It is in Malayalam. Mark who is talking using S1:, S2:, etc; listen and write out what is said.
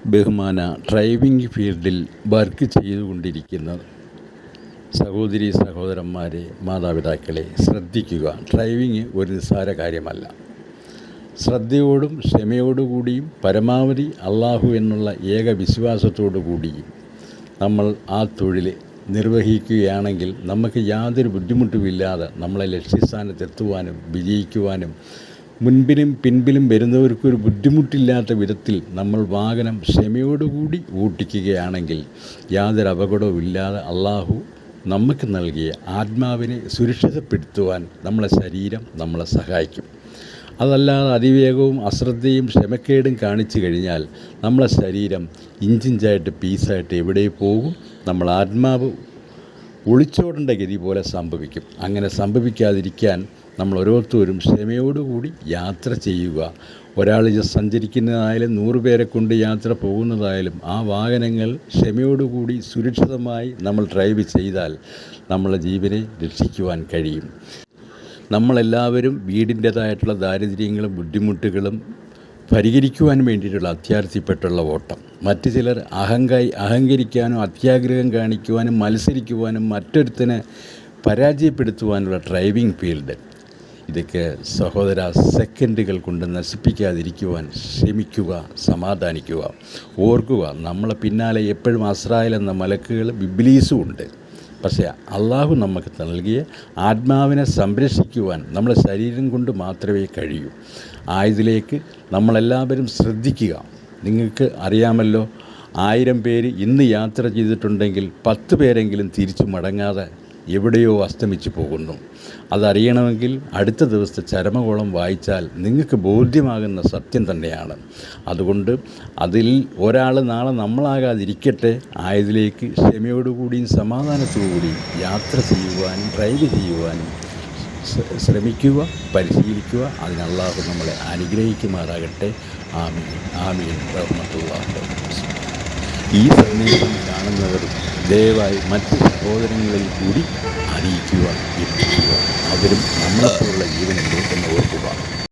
S1: ബഹുമാന ഡ്രൈവിംഗ് ഫീൽഡിൽ വർക്ക് ചെയ്തുകൊണ്ടിരിക്കുന്ന സഹോദരീ സഹോദരന്മാരെ, മാതാപിതാക്കളെ ശ്രദ്ധിക്കുക. ഡ്രൈവിംഗ് ഒരു നിസ്സാര കാര്യമല്ല. ശ്രദ്ധയോടും ക്ഷമയോടുകൂടിയും പരമാവധി അള്ളാഹു എന്നുള്ള ഏക വിശ്വാസത്തോടു കൂടിയും നമ്മൾ ആ തൊഴിൽ നിർവഹിക്കുകയാണെങ്കിൽ നമുക്ക് യാതൊരു ബുദ്ധിമുട്ടുമില്ലാതെ നമ്മളെ ലക്ഷ്യസ്ഥാനത്തെത്തുവാനും വിജയിക്കുവാനും മുൻപിലും പിൻപിലും വരുന്നവർക്കൊരു ബുദ്ധിമുട്ടില്ലാത്ത വിധത്തിൽ നമ്മൾ വാഹനം ക്ഷമയോടുകൂടി ഓട്ടിക്കുകയാണെങ്കിൽ യാതൊരു അപകടവുമില്ലാതെ അള്ളാഹു നമുക്ക് നൽകിയ ആത്മാവിനെ സുരക്ഷിതപ്പെടുത്തുവാൻ നമ്മളെ ശരീരം നമ്മളെ സഹായിക്കും. അതല്ലാതെ അതിവേഗവും അശ്രദ്ധയും ക്ഷമക്കേടും കാണിച്ചു കഴിഞ്ഞാൽ നമ്മളെ ശരീരം ഇഞ്ചിഞ്ചായിട്ട് പീസായിട്ട് എവിടെ പോകും? നമ്മൾ ആത്മാവ് ഒളിച്ചോടേണ്ട ഗതി പോലെ സംഭവിക്കും. അങ്ങനെ സംഭവിക്കാതിരിക്കാൻ നമ്മൾ ഓരോരുത്തരും ക്ഷമയോടുകൂടി യാത്ര ചെയ്യുക. ഒരാൾ സഞ്ചരിക്കുന്നതായാലും 100 പേരെ കൊണ്ട് യാത്ര പോകുന്നതായാലും ആ വാഹനങ്ങൾ ക്ഷമയോടുകൂടി സുരക്ഷിതമായി നമ്മൾ ഡ്രൈവ് ചെയ്താൽ നമ്മളെ ജീവനെ രക്ഷിക്കുവാൻ കഴിയും. നമ്മളെല്ലാവരും വീടിൻ്റേതായിട്ടുള്ള ദാരിദ്ര്യങ്ങളും ബുദ്ധിമുട്ടുകളും പരിഹരിക്കുവാൻ വേണ്ടിയിട്ടുള്ള അത്യാർത്ഥിപ്പെട്ടുള്ള ഓട്ടം. മറ്റു ചിലർ അഹങ്കരിക്കാനും അത്യാഗ്രഹം കാണിക്കുവാനും മത്സരിക്കുവാനും മറ്റൊരുത്തനെ പരാജയപ്പെടുത്തുവാനുള്ള ഡ്രൈവിംഗ് ഫീൽഡ്. ഇതൊക്കെ സഹോദര സെക്കൻഡുകൾ കൊണ്ട് നശിപ്പിക്കാതിരിക്കുവാൻ ശ്രമിക്കുക, സമാധാനിക്കുക. ഓർക്കുക, നമ്മളെ പിന്നാലെ എപ്പോഴും അസ്രായേൽ എന്ന മലക്കുകൾ ഇബ്ലീസും ഉണ്ട്. പക്ഷേ അള്ളാഹു നമുക്ക് നൽകിയ ആത്മാവിനെ സംരക്ഷിക്കുവാൻ നമ്മളെ ശരീരം കൊണ്ട് മാത്രമേ കഴിയൂ. ആയതിലേക്ക് നമ്മളെല്ലാവരും ശ്രദ്ധിക്കുക. നിങ്ങൾക്ക് അറിയാമല്ലോ, 1000 പേര് ഇന്ന് യാത്ര ചെയ്തിട്ടുണ്ടെങ്കിൽ 10 പേരെങ്കിലും തിരിച്ചു മടങ്ങാതെ എവിടെയോ അസ്തമിച്ചു പോകുന്നു. അതറിയണമെങ്കിൽ അടുത്ത ദിവസത്തെ ചരമകോളം വായിച്ചാൽ നിങ്ങൾക്ക് ബോധ്യമാകുന്ന സത്യം തന്നെയാണ്. അതുകൊണ്ട് അതിൽ ഒരാൾ നാളെ നമ്മളാകാതിരിക്കട്ടെ. ആയതിലേക്ക് ക്ഷമയോടുകൂടിയും സമാധാനത്തോടുകൂടിയും യാത്ര ചെയ്യുവാനും ഡ്രൈവ് ചെയ്യുവാനും ശ്രമിക്കുക, പരിശീലിക്കുക. അതിന് അല്ലാഹു നമ്മളെ അനുഗ്രഹിക്കുമാറാകട്ടെ. ആമീൻ ആമീൻ റഹ്മത്തുള്ളാഹി. ഈ സന്ദേശം കാണുന്നവരും ദയവായി മറ്റ് സഹോദരങ്ങളിൽ കൂടി അറിയിക്കുക, എത്തിക്കുക. അവരും നമ്മളെപ്പോലുള്ള ജീവനുണ്ട് എന്ന് ഓർക്കുക.